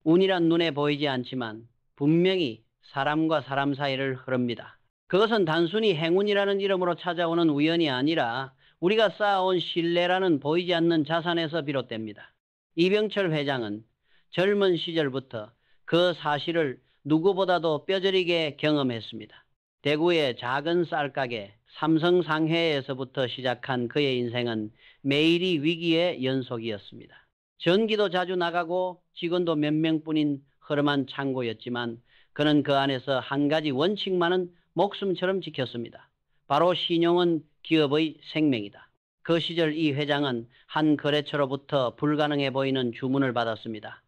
운이란 눈에 보이지 않지만 분명히 사람과 사람 사이를 흐릅니다. 그것은 단순히 행운이라는 이름으로 찾아오는 우연이 아니라 우리가 쌓아온 신뢰라는 보이지 않는 자산에서 비롯됩니다. 이병철 회장은 젊은 시절부터 그 사실을 누구보다도 뼈저리게 경험했습니다. 대구의 작은 쌀가게 삼성상회에서부터 시작한 그의 인생은 매일이 위기의 연속이었습니다. 전기도 자주 나가고 직원도 몇 명뿐인 허름한 창고였지만 그는 그 안에서 한 가지 원칙만은 목숨처럼 지켰습니다. 바로 신용은 기업의 생명이다. 그 시절 이 회장은 한 거래처로부터 불가능해 보이는 주문을 받았습니다.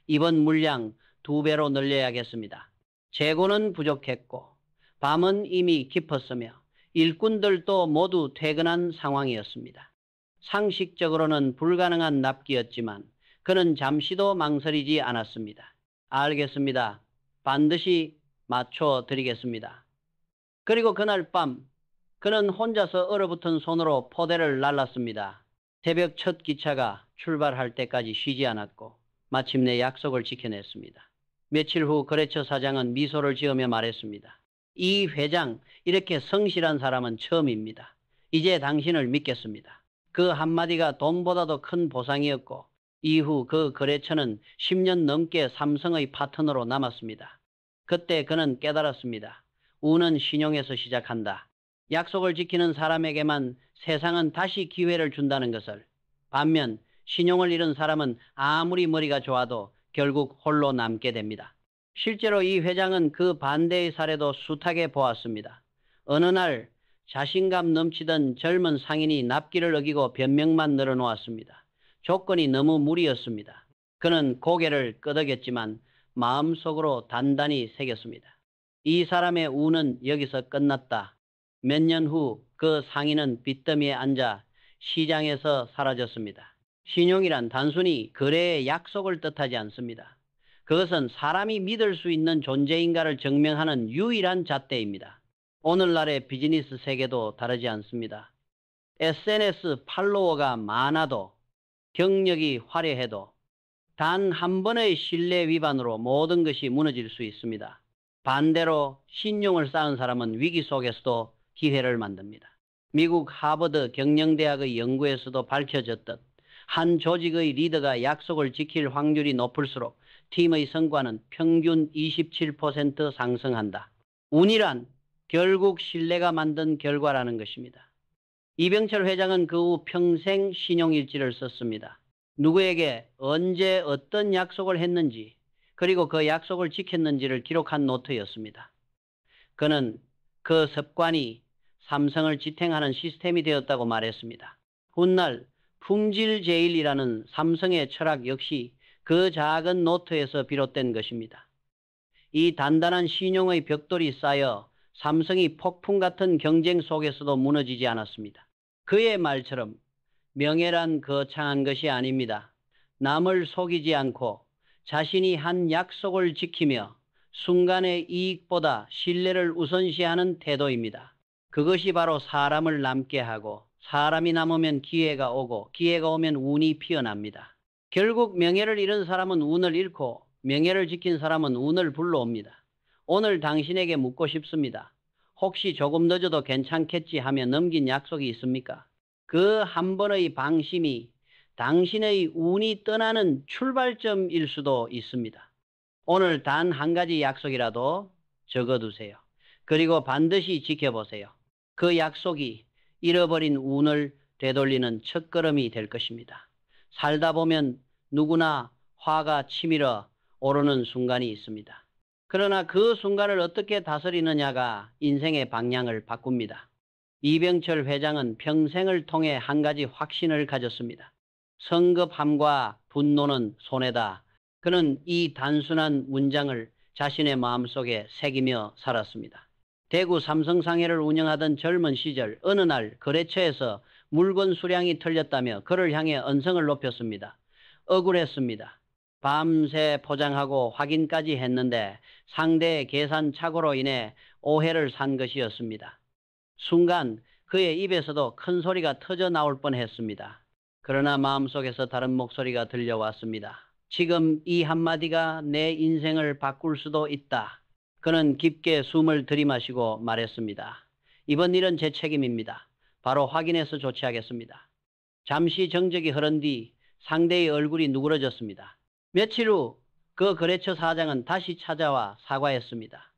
이번 물량 2배로 늘려야겠습니다. 재고는 부족했고 밤은 이미 깊었으며 일꾼들도 모두 퇴근한 상황이었습니다. 상식적으로는 불가능한 납기였지만 그는 잠시도 망설이지 않았습니다. 알겠습니다. 반드시 맞춰드리겠습니다. 그리고 그날 밤 그는 혼자서 얼어붙은 손으로 포대를 날랐습니다. 새벽 첫 기차가 출발할 때까지 쉬지 않았고 마침내 약속을 지켜냈습니다. 며칠 후 거래처 사장은 미소를 지으며 말했습니다. 이 회장, 이렇게 성실한 사람은 처음입니다. 이제 당신을 믿겠습니다. 그 한마디가 돈보다도 큰 보상이었고 이후 그 거래처는 10년 넘게 삼성의 파트너로 남았습니다. 그때 그는 깨달았습니다. 운은 신용에서 시작한다. 약속을 지키는 사람에게만 세상은 다시 기회를 준다는 것을. 반면 신용을 잃은 사람은 아무리 머리가 좋아도 결국 홀로 남게 됩니다. 실제로 이 회장은 그 반대의 사례도 숱하게 보았습니다. 어느 날 자신감 넘치던 젊은 상인이 납기를 어기고 변명만 늘어놓았습니다. 조건이 너무 무리였습니다. 그는 고개를 끄덕였지만 마음속으로 단단히 새겼습니다. 이 사람의 운은 여기서 끝났다. 몇 년 후 그 상인은 빚더미에 앉아 시장에서 사라졌습니다. 신용이란 단순히 거래의 약속을 뜻하지 않습니다. 그것은 사람이 믿을 수 있는 존재인가를 증명하는 유일한 잣대입니다. 오늘날의 비즈니스 세계도 다르지 않습니다. SNS 팔로워가 많아도 경력이 화려해도 단 한 번의 신뢰 위반으로 모든 것이 무너질 수 있습니다. 반대로 신용을 쌓은 사람은 위기 속에서도 기회를 만듭니다. 미국 하버드 경영대학의 연구에서도 밝혀졌듯 한 조직의 리더가 약속을 지킬 확률이 높을수록 팀의 성과는 평균 27% 상승한다. 운이란 결국 신뢰가 만든 결과라는 것입니다. 이병철 회장은 그 후 평생 신용일지를 썼습니다. 누구에게 언제 어떤 약속을 했는지 그리고 그 약속을 지켰는지를 기록한 노트였습니다. 그는 그 습관이 삼성을 지탱하는 시스템이 되었다고 말했습니다. 훗날 품질제일이라는 삼성의 철학 역시 그 작은 노트에서 비롯된 것입니다. 이 단단한 신용의 벽돌이 쌓여 삼성이 폭풍 같은 경쟁 속에서도 무너지지 않았습니다. 그의 말처럼 명예란 거창한 것이 아닙니다. 남을 속이지 않고 자신이 한 약속을 지키며 순간의 이익보다 신뢰를 우선시하는 태도입니다. 그것이 바로 사람을 남게 하고 사람이 남으면 기회가 오고 기회가 오면 운이 피어납니다. 결국 명예를 잃은 사람은 운을 잃고 명예를 지킨 사람은 운을 불러옵니다. 오늘 당신에게 묻고 싶습니다. 혹시 조금 늦어도 괜찮겠지 하며 넘긴 약속이 있습니까? 그 한 번의 방심이 당신의 운이 떠나는 출발점일 수도 있습니다. 오늘 단 한 가지 약속이라도 적어두세요. 그리고 반드시 지켜보세요. 그 약속이 잃어버린 운을 되돌리는 첫걸음이 될 것입니다. 살다 보면 누구나 화가 치밀어 오르는 순간이 있습니다. 그러나 그 순간을 어떻게 다스리느냐가 인생의 방향을 바꿉니다. 이병철 회장은 평생을 통해 한 가지 확신을 가졌습니다. 성급함과 분노는 손해다. 그는 이 단순한 문장을 자신의 마음속에 새기며 살았습니다. 대구 삼성상해를 운영하던 젊은 시절 어느 날 거래처에서 물건 수량이 틀렸다며 그를 향해 언성을 높였습니다. 억울했습니다. 밤새 포장하고 확인까지 했는데 상대의 계산 착오로 인해 오해를 산 것이었습니다. 순간 그의 입에서도 큰 소리가 터져 나올 뻔했습니다. 그러나 마음속에서 다른 목소리가 들려왔습니다. 지금 이 한마디가 내 인생을 바꿀 수도 있다. 그는 깊게 숨을 들이마시고 말했습니다. 이번 일은 제 책임입니다. 바로 확인해서 조치하겠습니다. 잠시 정적이 흐른 뒤 상대의 얼굴이 누그러졌습니다. 며칠 후 그 거래처 사장은 다시 찾아와 사과했습니다.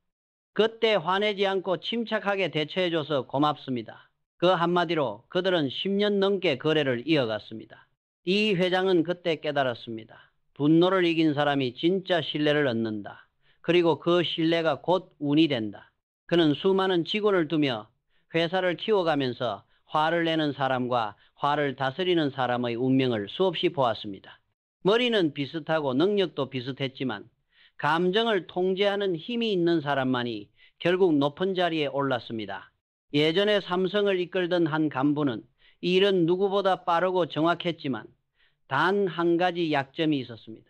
그때 화내지 않고 침착하게 대처해줘서 고맙습니다. 그 한마디로 그들은 10년 넘게 거래를 이어갔습니다. 이 회장은 그때 깨달았습니다. 분노를 이긴 사람이 진짜 신뢰를 얻는다. 그리고 그 신뢰가 곧 운이 된다. 그는 수많은 직원을 두며 회사를 키워가면서 화를 내는 사람과 화를 다스리는 사람의 운명을 수없이 보았습니다. 머리는 비슷하고 능력도 비슷했지만 감정을 통제하는 힘이 있는 사람만이 결국 높은 자리에 올랐습니다. 예전에 삼성을 이끌던 한 간부는 일은 누구보다 빠르고 정확했지만 단 한 가지 약점이 있었습니다.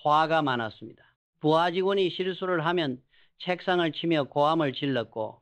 화가 많았습니다. 부하 직원이 실수를 하면 책상을 치며 고함을 질렀고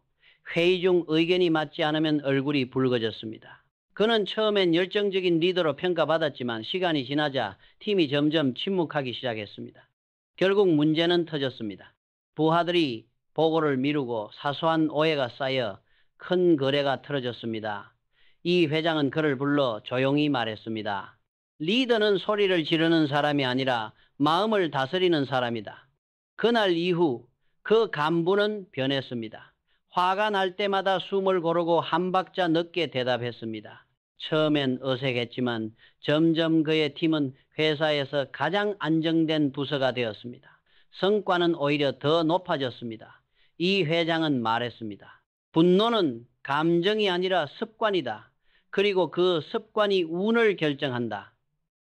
회의 중 의견이 맞지 않으면 얼굴이 붉어졌습니다. 그는 처음엔 열정적인 리더로 평가받았지만 시간이 지나자 팀이 점점 침묵하기 시작했습니다. 결국 문제는 터졌습니다. 부하들이 보고를 미루고 사소한 오해가 쌓여 큰 거래가 틀어졌습니다. 이 회장은 그를 불러 조용히 말했습니다. 리더는 소리를 지르는 사람이 아니라 마음을 다스리는 사람이다. 그날 이후 그 간부는 변했습니다. 화가 날 때마다 숨을 고르고 한 박자 늦게 대답했습니다. 처음엔 어색했지만 점점 그의 팀은 회사에서 가장 안정된 부서가 되었습니다. 성과는 오히려 더 높아졌습니다. 이 회장은 말했습니다. 분노는 감정이 아니라 습관이다. 그리고 그 습관이 운을 결정한다.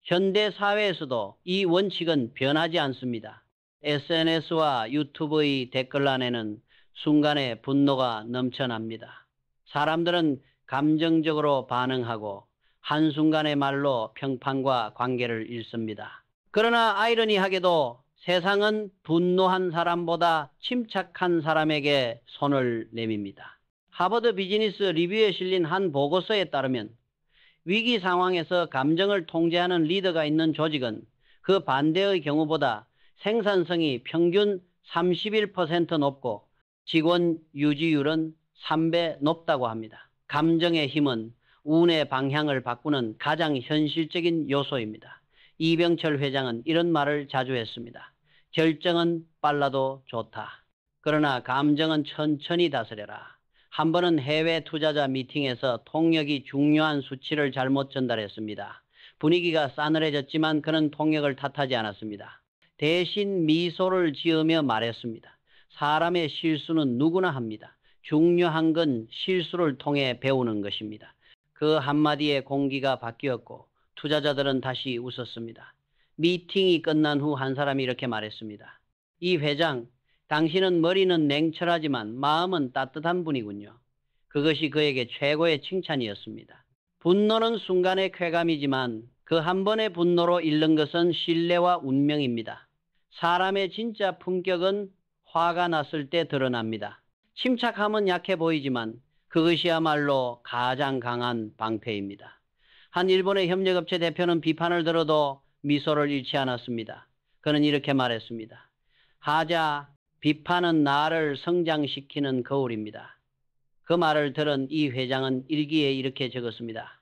현대 사회에서도 이 원칙은 변하지 않습니다. SNS와 유튜브의 댓글란에는 순간에 분노가 넘쳐납니다. 사람들은 감정적으로 반응하고 한순간의 말로 평판과 관계를 잃습니다. 그러나 아이러니하게도 세상은 분노한 사람보다 침착한 사람에게 손을 내밉니다. 하버드 비즈니스 리뷰에 실린 한 보고서에 따르면 위기 상황에서 감정을 통제하는 리더가 있는 조직은 그 반대의 경우보다 생산성이 평균 31% 높고 직원 유지율은 3배 높다고 합니다. 감정의 힘은 운의 방향을 바꾸는 가장 현실적인 요소입니다. 이병철 회장은 이런 말을 자주 했습니다. 결정은 빨라도 좋다. 그러나 감정은 천천히 다스려라. 한 번은 해외 투자자 미팅에서 통역이 중요한 수치를 잘못 전달했습니다. 분위기가 싸늘해졌지만 그는 통역을 탓하지 않았습니다. 대신 미소를 지으며 말했습니다. 사람의 실수는 누구나 합니다. 중요한 건 실수를 통해 배우는 것입니다. 그 한마디에 공기가 바뀌었고 투자자들은 다시 웃었습니다. 미팅이 끝난 후 한 사람이 이렇게 말했습니다. 이 회장, 당신은 머리는 냉철하지만 마음은 따뜻한 분이군요. 그것이 그에게 최고의 칭찬이었습니다. 분노는 순간의 쾌감이지만 그 한 번의 분노로 잃는 것은 신뢰와 운명입니다. 사람의 진짜 품격은 화가 났을 때 드러납니다. 침착함은 약해 보이지만 그것이야말로 가장 강한 방패입니다. 한 일본의 협력업체 대표는 비판을 들어도 미소를 잃지 않았습니다. 그는 이렇게 말했습니다. 하자, 비판은 나를 성장시키는 거울입니다. 그 말을 들은 이 회장은 일기에 이렇게 적었습니다.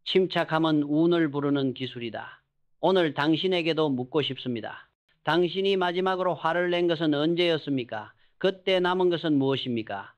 침착함은 운을 부르는 기술이다. 오늘 당신에게도 묻고 싶습니다. 당신이 마지막으로 화를 낸 것은 언제였습니까? 그때 남은 것은 무엇입니까?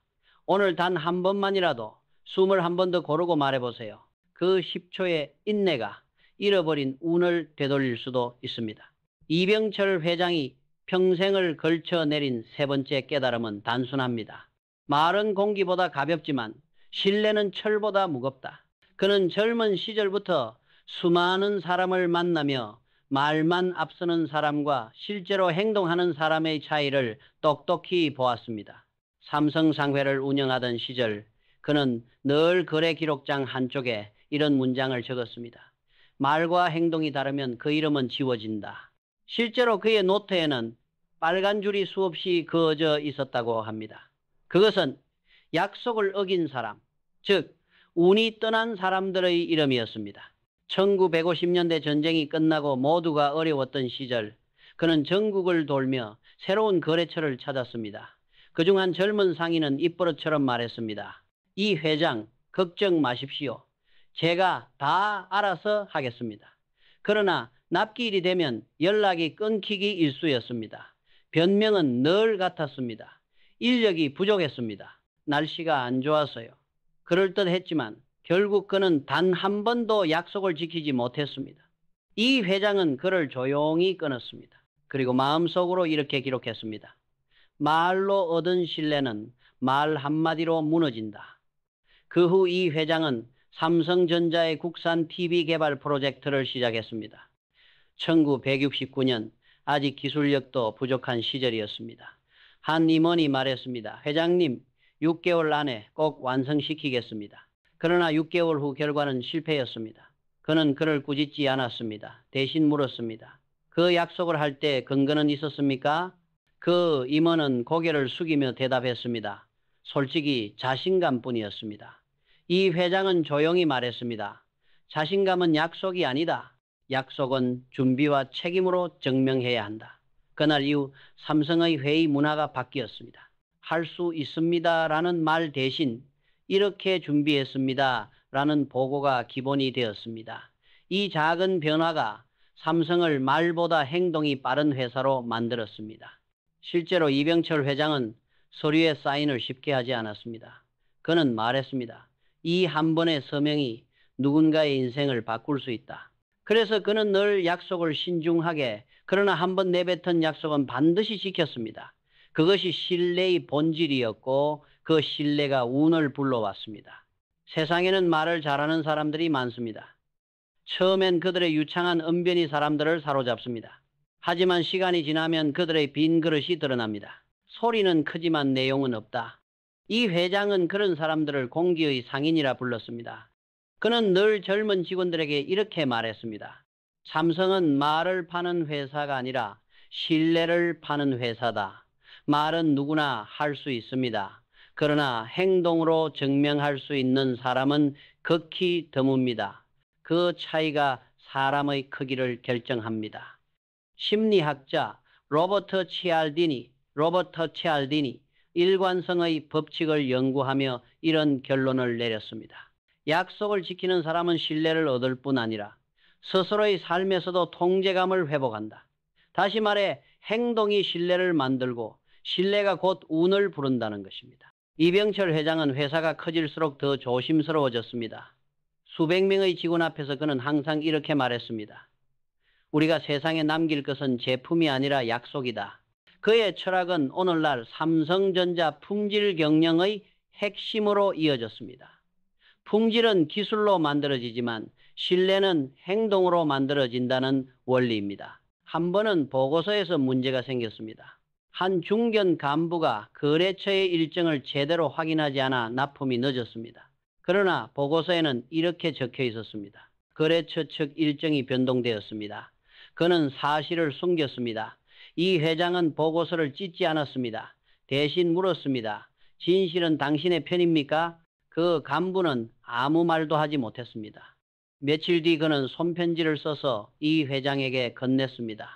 오늘 단 한 번만이라도 숨을 한 번 더 고르고 말해보세요. 그 10초의 인내가 잃어버린 운을 되돌릴 수도 있습니다. 이병철 회장이 평생을 걸쳐 내린 세 번째 깨달음은 단순합니다. 말은 공기보다 가볍지만 신뢰는 철보다 무겁다. 그는 젊은 시절부터 수많은 사람을 만나며 말만 앞서는 사람과 실제로 행동하는 사람의 차이를 똑똑히 보았습니다. 삼성상회를 운영하던 시절 그는 늘 거래 기록장 한쪽에 이런 문장을 적었습니다. 말과 행동이 다르면 그 이름은 지워진다. 실제로 그의 노트에는 빨간 줄이 수없이 그어져 있었다고 합니다. 그것은 약속을 어긴 사람, 즉 운이 떠난 사람들의 이름이었습니다. 1950년대 전쟁이 끝나고 모두가 어려웠던 시절 그는 전국을 돌며 새로운 거래처를 찾았습니다. 그중 한 젊은 상인은 입버릇처럼 말했습니다. 이 회장, 걱정 마십시오. 제가 다 알아서 하겠습니다. 그러나 납기일이 되면 연락이 끊기기 일쑤였습니다. 변명은 늘 같았습니다. 인력이 부족했습니다. 날씨가 안 좋아서요. 그럴듯했지만 결국 그는 단 한 번도 약속을 지키지 못했습니다. 이 회장은 그를 조용히 끊었습니다. 그리고 마음속으로 이렇게 기록했습니다. 말로 얻은 신뢰는 말 한마디로 무너진다. 그 후 이 회장은 삼성전자의 국산 TV 개발 프로젝트를 시작했습니다. 1969년 아직 기술력도 부족한 시절이었습니다. 한 임원이 말했습니다. 회장님, 6개월 안에 꼭 완성시키겠습니다. 그러나 6개월 후 결과는 실패였습니다. 그는 그를 꾸짖지 않았습니다. 대신 물었습니다. 그 약속을 할 때 근거는 있었습니까? 그 임원은 고개를 숙이며 대답했습니다. 솔직히 자신감뿐이었습니다. 이 회장은 조용히 말했습니다. 자신감은 약속이 아니다. 약속은 준비와 책임으로 증명해야 한다. 그날 이후 삼성의 회의 문화가 바뀌었습니다. 할 수 있습니다라는 말 대신 이렇게 준비했습니다라는 보고가 기본이 되었습니다. 이 작은 변화가 삼성을 말보다 행동이 빠른 회사로 만들었습니다. 실제로 이병철 회장은 서류에 사인을 쉽게 하지 않았습니다. 그는 말했습니다. 이 한 번의 서명이 누군가의 인생을 바꿀 수 있다. 그래서 그는 늘 약속을 신중하게, 그러나 한 번 내뱉은 약속은 반드시 지켰습니다. 그것이 신뢰의 본질이었고 그 신뢰가 운을 불러왔습니다. 세상에는 말을 잘하는 사람들이 많습니다. 처음엔 그들의 유창한 언변이 사람들을 사로잡습니다. 하지만 시간이 지나면 그들의 빈 그릇이 드러납니다. 소리는 크지만 내용은 없다. 이 회장은 그런 사람들을 공기의 상인이라 불렀습니다. 그는 늘 젊은 직원들에게 이렇게 말했습니다. 삼성은 말을 파는 회사가 아니라 신뢰를 파는 회사다. 말은 누구나 할 수 있습니다. 그러나 행동으로 증명할 수 있는 사람은 극히 드뭅니다. 그 차이가 사람의 크기를 결정합니다. 심리학자 로버트 치알디니 일관성의 법칙을 연구하며 이런 결론을 내렸습니다. 약속을 지키는 사람은 신뢰를 얻을 뿐 아니라 스스로의 삶에서도 통제감을 회복한다. 다시 말해 행동이 신뢰를 만들고 신뢰가 곧 운을 부른다는 것입니다. 이병철 회장은 회사가 커질수록 더 조심스러워졌습니다. 수백 명의 직원 앞에서 그는 항상 이렇게 말했습니다. 우리가 세상에 남길 것은 제품이 아니라 약속이다. 그의 철학은 오늘날 삼성전자 품질 경영의 핵심으로 이어졌습니다. 품질은 기술로 만들어지지만 신뢰는 행동으로 만들어진다는 원리입니다. 한 번은 보고서에서 문제가 생겼습니다. 한 중견 간부가 거래처의 일정을 제대로 확인하지 않아 납품이 늦었습니다. 그러나 보고서에는 이렇게 적혀 있었습니다. 거래처 측 일정이 변동되었습니다. 그는 사실을 숨겼습니다. 이 회장은 보고서를 찢지 않았습니다. 대신 물었습니다. 진실은 당신의 편입니까? 그 간부는 아무 말도 하지 못했습니다. 며칠 뒤 그는 손편지를 써서 이 회장에게 건넸습니다.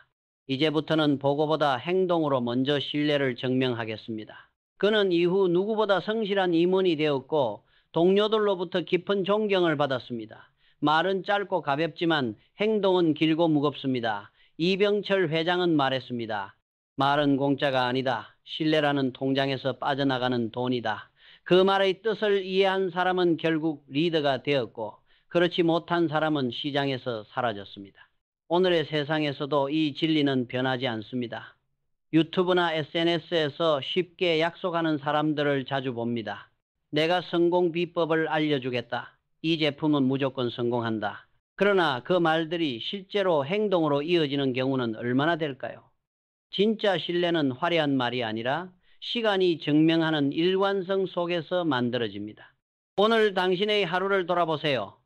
이제부터는 보고보다 행동으로 먼저 신뢰를 증명하겠습니다. 그는 이후 누구보다 성실한 임원이 되었고 동료들로부터 깊은 존경을 받았습니다. 말은 짧고 가볍지만 행동은 길고 무겁습니다. 이병철 회장은 말했습니다. 말은 공짜가 아니다. 신뢰라는 통장에서 빠져나가는 돈이다. 그 말의 뜻을 이해한 사람은 결국 리더가 되었고 그렇지 못한 사람은 시장에서 사라졌습니다. 오늘의 세상에서도 이 진리는 변하지 않습니다. 유튜브나 SNS에서 쉽게 약속하는 사람들을 자주 봅니다. 내가 성공 비법을 알려주겠다. 이 제품은 무조건 성공한다. 그러나 그 말들이 실제로 행동으로 이어지는 경우는 얼마나 될까요? 진짜 신뢰는 화려한 말이 아니라 시간이 증명하는 일관성 속에서 만들어집니다. 오늘 당신의 하루를 돌아보세요.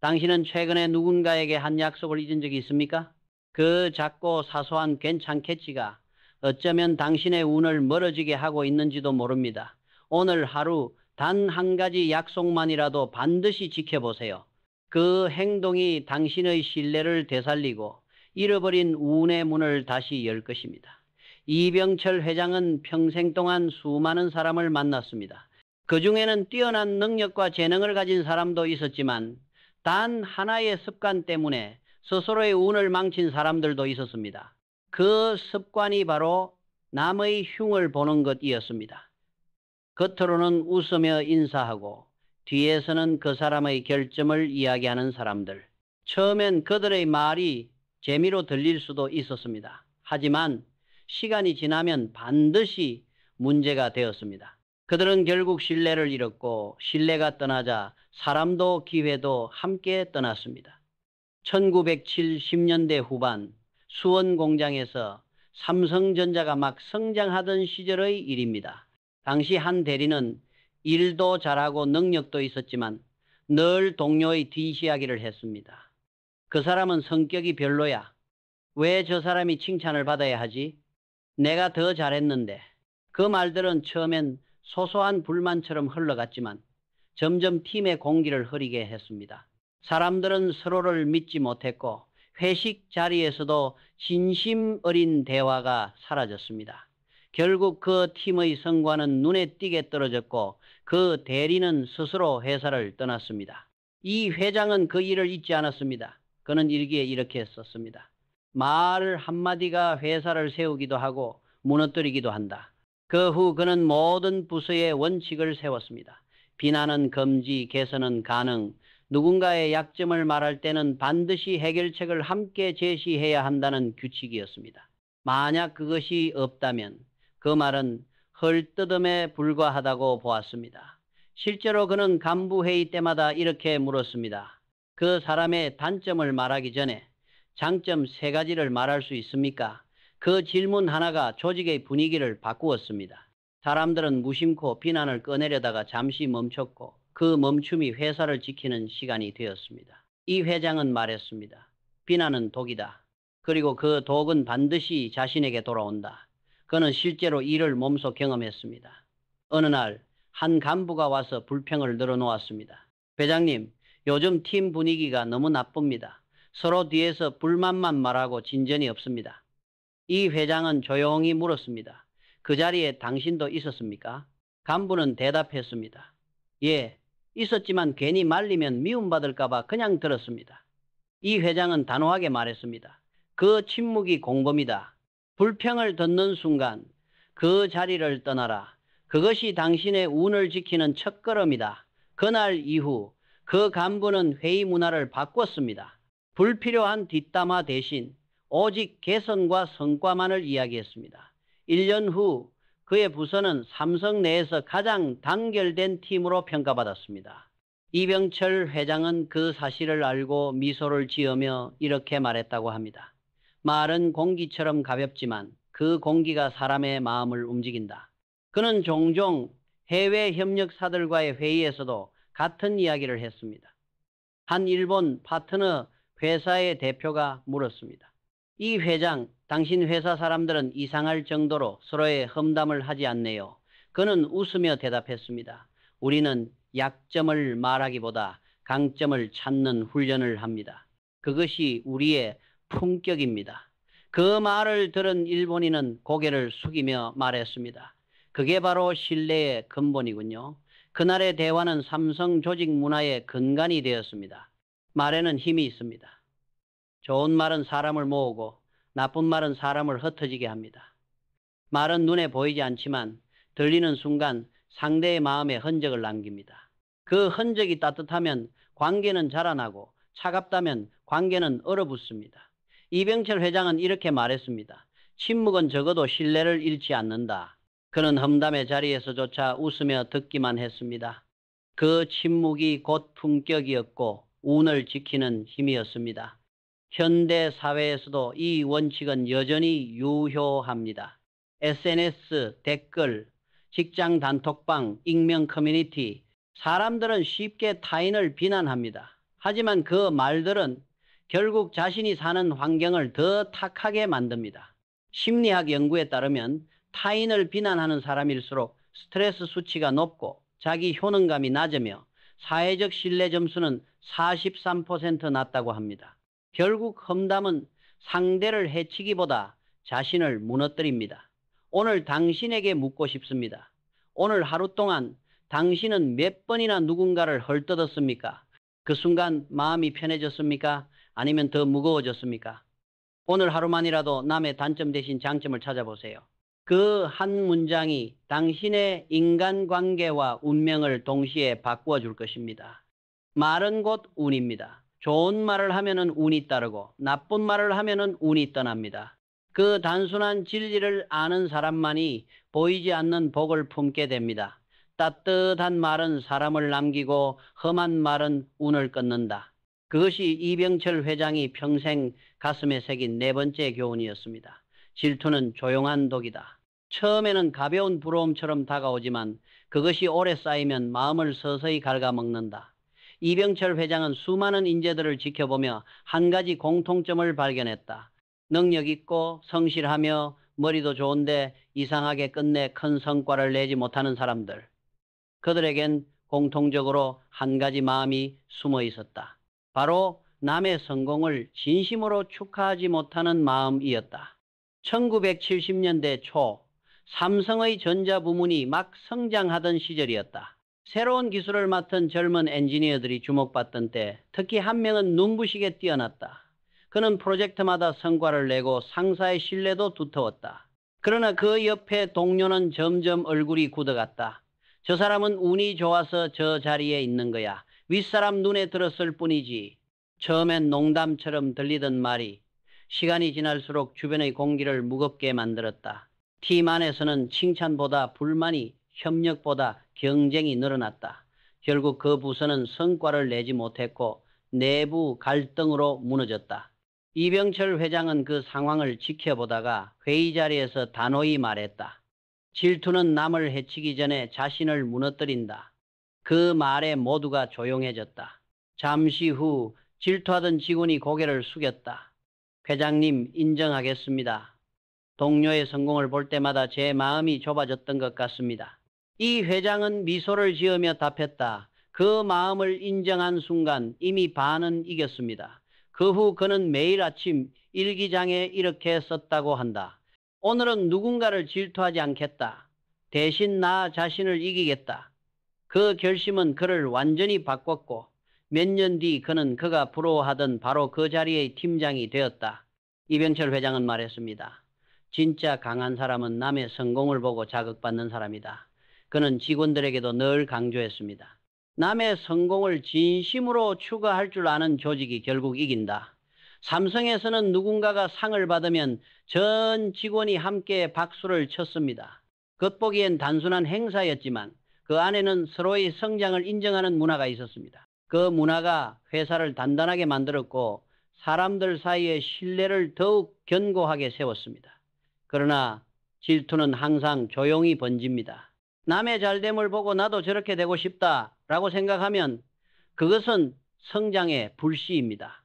당신은 최근에 누군가에게 한 약속을 잊은 적이 있습니까? 그 작고 사소한 괜찮겠지가 어쩌면 당신의 운을 멀어지게 하고 있는지도 모릅니다. 오늘 하루 단 한 가지 약속만이라도 반드시 지켜보세요. 그 행동이 당신의 신뢰를 되살리고 잃어버린 운의 문을 다시 열 것입니다. 이병철 회장은 평생 동안 수많은 사람을 만났습니다. 그 중에는 뛰어난 능력과 재능을 가진 사람도 있었지만 단 하나의 습관 때문에 스스로의 운을 망친 사람들도 있었습니다. 그 습관이 바로 남의 흉을 보는 것이었습니다. 겉으로는 웃으며 인사하고 뒤에서는 그 사람의 결점을 이야기하는 사람들. 처음엔 그들의 말이 재미로 들릴 수도 있었습니다. 하지만 시간이 지나면 반드시 문제가 되었습니다. 그들은 결국 신뢰를 잃었고 신뢰가 떠나자 사람도 기회도 함께 떠났습니다. 1970년대 후반 수원 공장에서 삼성전자가 막 성장하던 시절의 일입니다. 당시 한 대리는 일도 잘하고 능력도 있었지만 늘 동료의 뒷이야기를 했습니다. 그 사람은 성격이 별로야. 왜 저 사람이 칭찬을 받아야 하지? 내가 더 잘했는데. 그 말들은 처음엔 소소한 불만처럼 흘러갔지만 점점 팀의 공기를 흐리게 했습니다. 사람들은 서로를 믿지 못했고 회식 자리에서도 진심 어린 대화가 사라졌습니다. 결국 그 팀의 성과는 눈에 띄게 떨어졌고 그 대리는 스스로 회사를 떠났습니다. 이 회장은 그 일을 잊지 않았습니다. 그는 일기에 이렇게 썼습니다. 말 한마디가 회사를 세우기도 하고 무너뜨리기도 한다. 그 후 그는 모든 부서의 원칙을 세웠습니다. 비난은 금지, 개선은 가능, 누군가의 약점을 말할 때는 반드시 해결책을 함께 제시해야 한다는 규칙이었습니다. 만약 그것이 없다면 그 말은 헐뜯음에 불과하다고 보았습니다. 실제로 그는 간부회의 때마다 이렇게 물었습니다. 그 사람의 단점을 말하기 전에 장점 3가지를 말할 수 있습니까? 그 질문 하나가 조직의 분위기를 바꾸었습니다. 사람들은 무심코 비난을 꺼내려다가 잠시 멈췄고 그 멈춤이 회사를 지키는 시간이 되었습니다. 이 회장은 말했습니다. 비난은 독이다. 그리고 그 독은 반드시 자신에게 돌아온다. 그는 실제로 이를 몸소 경험했습니다. 어느 날 한 간부가 와서 불평을 늘어놓았습니다. 회장님, 요즘 팀 분위기가 너무 나쁩니다. 서로 뒤에서 불만만 말하고 진전이 없습니다. 이 회장은 조용히 물었습니다. 그 자리에 당신도 있었습니까? 간부는 대답했습니다. 예, 있었지만 괜히 말리면 미움받을까봐 그냥 들었습니다. 이 회장은 단호하게 말했습니다. 그 침묵이 공범이다. 불평을 듣는 순간 그 자리를 떠나라. 그것이 당신의 운을 지키는 첫걸음이다. 그날 이후 그 간부는 회의 문화를 바꿨습니다. 불필요한 뒷담화 대신 오직 개선과 성과만을 이야기했습니다. 1년 후 그의 부서는 삼성 내에서 가장 단결된 팀으로 평가받았습니다. 이병철 회장은 그 사실을 알고 미소를 지으며 이렇게 말했다고 합니다. 말은 공기처럼 가볍지만 그 공기가 사람의 마음을 움직인다. 그는 종종 해외 협력사들과의 회의에서도 같은 이야기를 했습니다. 한 일본 파트너 회사의 대표가 물었습니다. 이 회장, 당신 회사 사람들은 이상할 정도로 서로의 험담을 하지 않네요. 그는 웃으며 대답했습니다. 우리는 약점을 말하기보다 강점을 찾는 훈련을 합니다. 그것이 우리의 품격입니다. 그 말을 들은 일본인은 고개를 숙이며 말했습니다. 그게 바로 신뢰의 근본이군요. 그날의 대화는 삼성 조직 문화의 근간이 되었습니다. 말에는 힘이 있습니다. 좋은 말은 사람을 모으고 나쁜 말은 사람을 흩어지게 합니다. 말은 눈에 보이지 않지만 들리는 순간 상대의 마음에 흔적을 남깁니다. 그 흔적이 따뜻하면 관계는 자라나고 차갑다면 관계는 얼어붙습니다. 이병철 회장은 이렇게 말했습니다. 침묵은 적어도 신뢰를 잃지 않는다. 그는 험담의 자리에서조차 웃으며 듣기만 했습니다. 그 침묵이 곧 품격이었고 운을 지키는 힘이었습니다. 현대 사회에서도 이 원칙은 여전히 유효합니다. SNS, 댓글, 직장 단톡방, 익명 커뮤니티, 사람들은 쉽게 타인을 비난합니다. 하지만 그 말들은 결국 자신이 사는 환경을 더 탁하게 만듭니다. 심리학 연구에 따르면 타인을 비난하는 사람일수록 스트레스 수치가 높고 자기 효능감이 낮으며 사회적 신뢰 점수는 43% 낮다고 합니다. 결국 험담은 상대를 해치기보다 자신을 무너뜨립니다. 오늘 당신에게 묻고 싶습니다. 오늘 하루 동안 당신은 몇 번이나 누군가를 헐뜯었습니까? 그 순간 마음이 편해졌습니까? 아니면 더 무거워졌습니까? 오늘 하루만이라도 남의 단점 대신 장점을 찾아보세요. 그 한 문장이 당신의 인간관계와 운명을 동시에 바꾸어 줄 것입니다. 말은 곧 운입니다. 좋은 말을 하면은 운이 따르고 나쁜 말을 하면은 운이 떠납니다. 그 단순한 진리를 아는 사람만이 보이지 않는 복을 품게 됩니다. 따뜻한 말은 사람을 남기고 험한 말은 운을 끊는다. 그것이 이병철 회장이 평생 가슴에 새긴 네 번째 교훈이었습니다. 질투는 조용한 독이다. 처음에는 가벼운 부러움처럼 다가오지만 그것이 오래 쌓이면 마음을 서서히 갉아먹는다. 이병철 회장은 수많은 인재들을 지켜보며 한 가지 공통점을 발견했다. 능력 있고 성실하며 머리도 좋은데 이상하게 끝내 큰 성과를 내지 못하는 사람들. 그들에겐 공통적으로 한 가지 마음이 숨어 있었다. 바로 남의 성공을 진심으로 축하하지 못하는 마음이었다. 1970년대 초 삼성의 전자부문이 막 성장하던 시절이었다. 새로운 기술을 맡은 젊은 엔지니어들이 주목받던 때 특히 한 명은 눈부시게 뛰어났다. 그는 프로젝트마다 성과를 내고 상사의 신뢰도 두터웠다. 그러나 그 옆에 동료는 점점 얼굴이 굳어갔다. 저 사람은 운이 좋아서 저 자리에 있는 거야. 윗사람 눈에 들었을 뿐이지. 처음엔 농담처럼 들리던 말이 시간이 지날수록 주변의 공기를 무겁게 만들었다. 팀 안에서는 칭찬보다 불만이, 협력보다 경쟁이 늘어났다. 결국 그 부서는 성과를 내지 못했고 내부 갈등으로 무너졌다. 이병철 회장은 그 상황을 지켜보다가 회의 자리에서 단호히 말했다. 질투는 남을 해치기 전에 자신을 무너뜨린다. 그 말에 모두가 조용해졌다. 잠시 후 질투하던 직원이 고개를 숙였다. 회장님, 인정하겠습니다. 동료의 성공을 볼 때마다 제 마음이 좁아졌던 것 같습니다. 이 회장은 미소를 지으며 답했다. 그 마음을 인정한 순간 이미 반은 이겼습니다. 그 후 그는 매일 아침 일기장에 이렇게 썼다고 한다. 오늘은 누군가를 질투하지 않겠다. 대신 나 자신을 이기겠다. 그 결심은 그를 완전히 바꿨고 몇 년 뒤 그는 그가 부러워하던 바로 그 자리의 팀장이 되었다. 이병철 회장은 말했습니다. 진짜 강한 사람은 남의 성공을 보고 자극받는 사람이다. 그는 직원들에게도 늘 강조했습니다. 남의 성공을 진심으로 추구할 줄 아는 조직이 결국 이긴다. 삼성에서는 누군가가 상을 받으면 전 직원이 함께 박수를 쳤습니다. 겉보기엔 단순한 행사였지만 그 안에는 서로의 성장을 인정하는 문화가 있었습니다. 그 문화가 회사를 단단하게 만들었고 사람들 사이의 신뢰를 더욱 견고하게 세웠습니다. 그러나 질투는 항상 조용히 번집니다. 남의 잘됨을 보고 나도 저렇게 되고 싶다라고 생각하면 그것은 성장의 불씨입니다.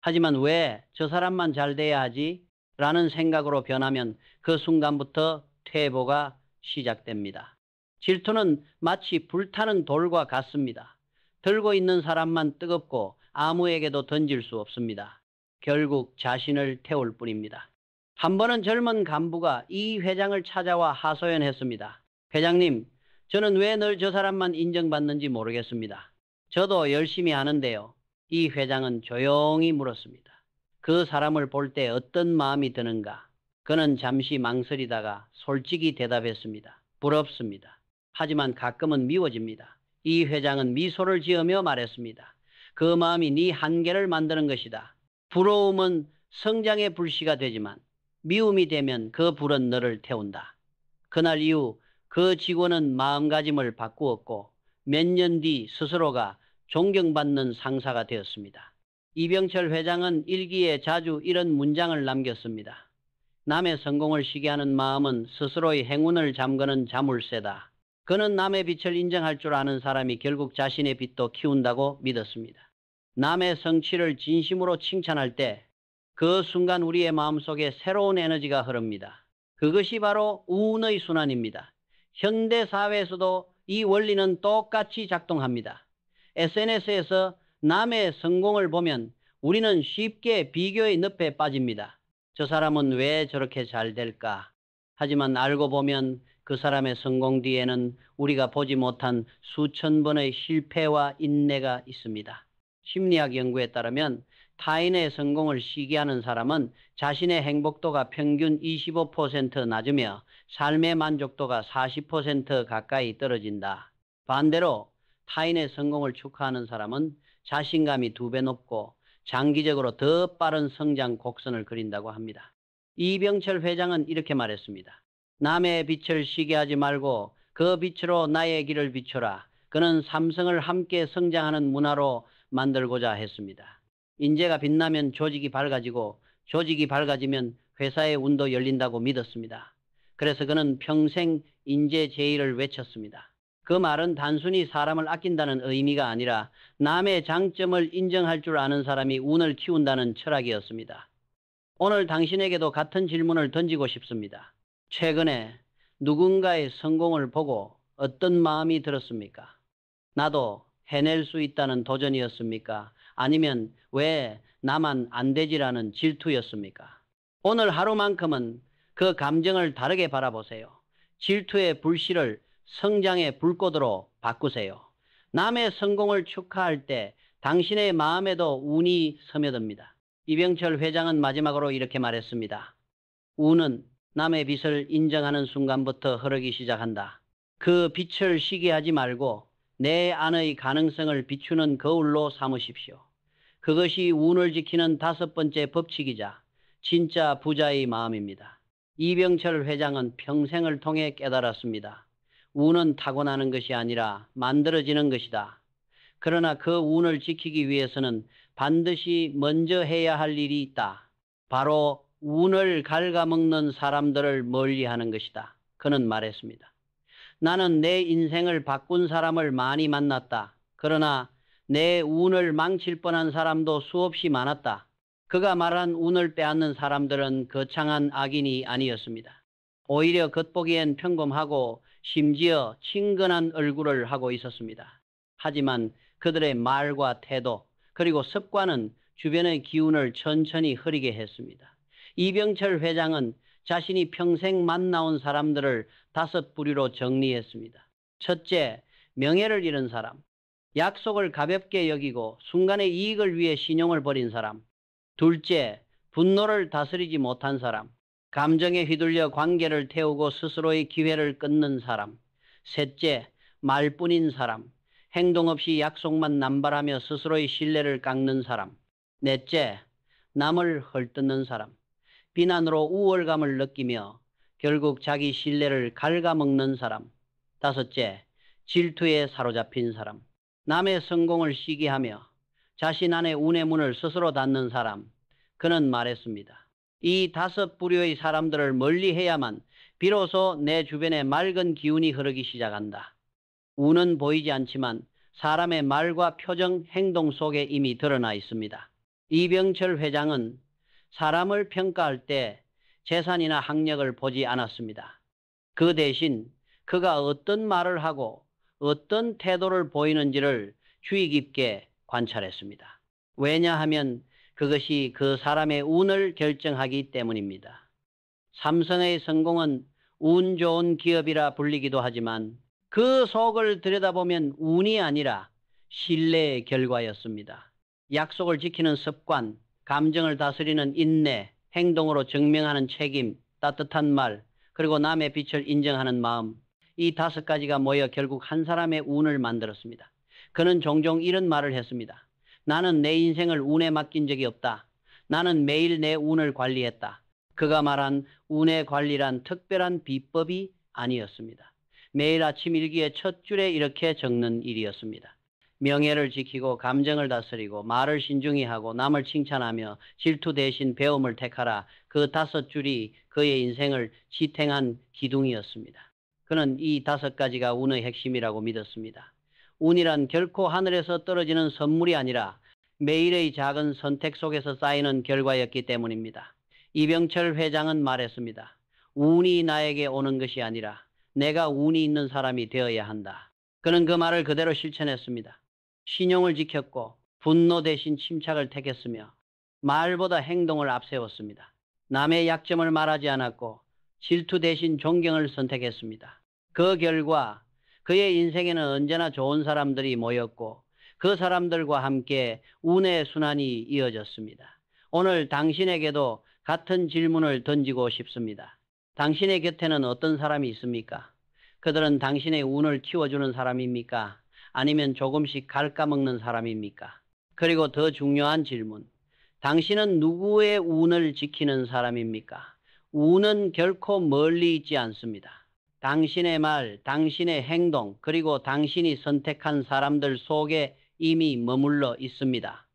하지만 왜 저 사람만 잘 돼야 하지? 라는 생각으로 변하면 그 순간부터 퇴보가 시작됩니다. 질투는 마치 불타는 돌과 같습니다. 들고 있는 사람만 뜨겁고 아무에게도 던질 수 없습니다. 결국 자신을 태울 뿐입니다. 한 번은 젊은 간부가 이 회장을 찾아와 하소연했습니다. 회장님, 저는 왜 늘 저 사람만 인정받는지 모르겠습니다. 저도 열심히 하는데요. 이 회장은 조용히 물었습니다. 그 사람을 볼 때 어떤 마음이 드는가? 그는 잠시 망설이다가 솔직히 대답했습니다. 부럽습니다. 하지만 가끔은 미워집니다. 이 회장은 미소를 지으며 말했습니다. 그 마음이 네 한계를 만드는 것이다. 부러움은 성장의 불씨가 되지만 미움이 되면 그 불은 너를 태운다. 그날 이후 그 직원은 마음가짐을 바꾸었고 몇 년 뒤 스스로가 존경받는 상사가 되었습니다. 이병철 회장은 일기에 자주 이런 문장을 남겼습니다. 남의 성공을 시기하는 마음은 스스로의 행운을 잠그는 자물쇠다. 그는 남의 빛을 인정할 줄 아는 사람이 결국 자신의 빛도 키운다고 믿었습니다. 남의 성취를 진심으로 칭찬할 때 그 순간 우리의 마음속에 새로운 에너지가 흐릅니다. 그것이 바로 운의 순환입니다. 현대 사회에서도 이 원리는 똑같이 작동합니다. SNS에서 남의 성공을 보면 우리는 쉽게 비교의 늪에 빠집니다. 저 사람은 왜 저렇게 잘 될까? 하지만 알고 보면 그 사람의 성공 뒤에는 우리가 보지 못한 수천 번의 실패와 인내가 있습니다. 심리학 연구에 따르면 타인의 성공을 시기하는 사람은 자신의 행복도가 평균 25% 낮으며 삶의 만족도가 40% 가까이 떨어진다. 반대로 타인의 성공을 축하하는 사람은 자신감이 2배 높고 장기적으로 더 빠른 성장 곡선을 그린다고 합니다. 이병철 회장은 이렇게 말했습니다. 남의 빛을 시기하지 말고 그 빛으로 나의 길을 비춰라. 그는 삼성을 함께 성장하는 문화로 만들고자 했습니다. 인재가 빛나면 조직이 밝아지고 조직이 밝아지면 회사의 운도 열린다고 믿었습니다. 그래서 그는 평생 인재 제의를 외쳤습니다. 그 말은 단순히 사람을 아낀다는 의미가 아니라 남의 장점을 인정할 줄 아는 사람이 운을 키운다는 철학이었습니다. 오늘 당신에게도 같은 질문을 던지고 싶습니다. 최근에 누군가의 성공을 보고 어떤 마음이 들었습니까? 나도 해낼 수 있다는 도전이었습니까? 아니면 왜 나만 안 되지라는 질투였습니까? 오늘 하루만큼은 그 감정을 다르게 바라보세요. 질투의 불씨를 성장의 불꽃으로 바꾸세요. 남의 성공을 축하할 때 당신의 마음에도 운이 스며듭니다. 이병철 회장은 마지막으로 이렇게 말했습니다. 운은 남의 빛을 인정하는 순간부터 흐르기 시작한다. 그 빛을 시기하지 말고 내 안의 가능성을 비추는 거울로 삼으십시오. 그것이 운을 지키는 5번째 법칙이자 진짜 부자의 마음입니다. 이병철 회장은 평생을 통해 깨달았습니다. 운은 타고나는 것이 아니라 만들어지는 것이다. 그러나 그 운을 지키기 위해서는 반드시 먼저 해야 할 일이 있다. 바로 운을 갉아먹는 사람들을 멀리하는 것이다. 그는 말했습니다. 나는 내 인생을 바꾼 사람을 많이 만났다. 그러나 내 운을 망칠 뻔한 사람도 수없이 많았다. 그가 말한 운을 빼앗는 사람들은 거창한 악인이 아니었습니다. 오히려 겉보기엔 평범하고 심지어 친근한 얼굴을 하고 있었습니다. 하지만 그들의 말과 태도 그리고 습관은 주변의 기운을 천천히 흐리게 했습니다. 이병철 회장은 자신이 평생 만나온 사람들을 5부류로 정리했습니다. 첫째, 명예를 잃은 사람. 약속을 가볍게 여기고 순간의 이익을 위해 신용을 버린 사람. 둘째, 분노를 다스리지 못한 사람. 감정에 휘둘려 관계를 태우고 스스로의 기회를 끊는 사람. 셋째, 말뿐인 사람. 행동 없이 약속만 남발하며 스스로의 신뢰를 깎는 사람. 넷째, 남을 헐뜯는 사람. 비난으로 우월감을 느끼며 결국 자기 신뢰를 갉아먹는 사람. 다섯째, 질투에 사로잡힌 사람. 남의 성공을 시기하며 자신 안의 운의 문을 스스로 닫는 사람. 그는 말했습니다. 이 5부류의 사람들을 멀리해야만 비로소 내 주변에 맑은 기운이 흐르기 시작한다. 운은 보이지 않지만 사람의 말과 표정, 행동 속에 이미 드러나 있습니다. 이병철 회장은 사람을 평가할 때 재산이나 학력을 보지 않았습니다. 그 대신 그가 어떤 말을 하고 어떤 태도를 보이는지를 주의 깊게 관찰했습니다. 왜냐하면 그것이 그 사람의 운을 결정하기 때문입니다. 삼성의 성공은 운 좋은 기업이라 불리기도 하지만 그 속을 들여다보면 운이 아니라 신뢰의 결과였습니다. 약속을 지키는 습관, 감정을 다스리는 인내, 행동으로 증명하는 책임, 따뜻한 말, 그리고 남의 빛을 인정하는 마음, 이 5가지가 모여 결국 한 사람의 운을 만들었습니다. 그는 종종 이런 말을 했습니다. 나는 내 인생을 운에 맡긴 적이 없다. 나는 매일 내 운을 관리했다. 그가 말한 운의 관리란 특별한 비법이 아니었습니다. 매일 아침 일기의 첫 줄에 이렇게 적는 일이었습니다. 명예를 지키고 감정을 다스리고 말을 신중히 하고 남을 칭찬하며 질투 대신 배움을 택하라. 그 5줄이 그의 인생을 지탱한 기둥이었습니다. 그는 이 5가지가 운의 핵심이라고 믿었습니다. 운이란 결코 하늘에서 떨어지는 선물이 아니라 매일의 작은 선택 속에서 쌓이는 결과였기 때문입니다. 이병철 회장은 말했습니다. 운이 나에게 오는 것이 아니라 내가 운이 있는 사람이 되어야 한다. 그는 그 말을 그대로 실천했습니다. 신용을 지켰고 분노 대신 침착을 택했으며 말보다 행동을 앞세웠습니다. 남의 약점을 말하지 않았고 질투 대신 존경을 선택했습니다. 그 결과 그의 인생에는 언제나 좋은 사람들이 모였고 그 사람들과 함께 운의 순환이 이어졌습니다. 오늘 당신에게도 같은 질문을 던지고 싶습니다. 당신의 곁에는 어떤 사람이 있습니까? 그들은 당신의 운을 키워주는 사람입니까? 아니면 조금씩 갉아먹는 사람입니까? 그리고 더 중요한 질문. 당신은 누구의 운을 지키는 사람입니까? 운은 결코 멀리 있지 않습니다. 당신의 말, 당신의 행동, 그리고 당신이 선택한 사람들 속에 이미 머물러 있습니다.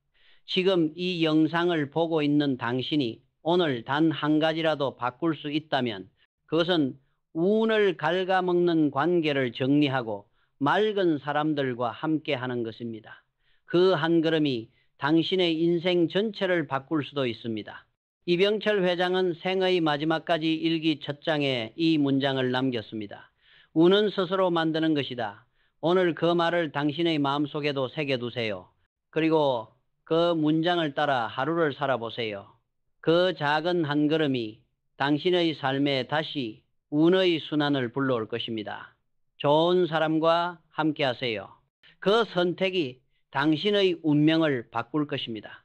지금 이 영상을 보고 있는 당신이 오늘 단 한 가지라도 바꿀 수 있다면 그것은 운을 갉아먹는 관계를 정리하고 맑은 사람들과 함께 하는 것입니다. 그 한 걸음이 당신의 인생 전체를 바꿀 수도 있습니다. 이병철 회장은 생의 마지막까지 일기 첫 장에 이 문장을 남겼습니다. 운은 스스로 만드는 것이다. 오늘 그 말을 당신의 마음속에도 새겨두세요. 그리고 그 문장을 따라 하루를 살아보세요. 그 작은 한 걸음이 당신의 삶에 다시 운의 순환을 불러올 것입니다. 좋은 사람과 함께 하세요. 그 선택이 당신의 운명을 바꿀 것입니다.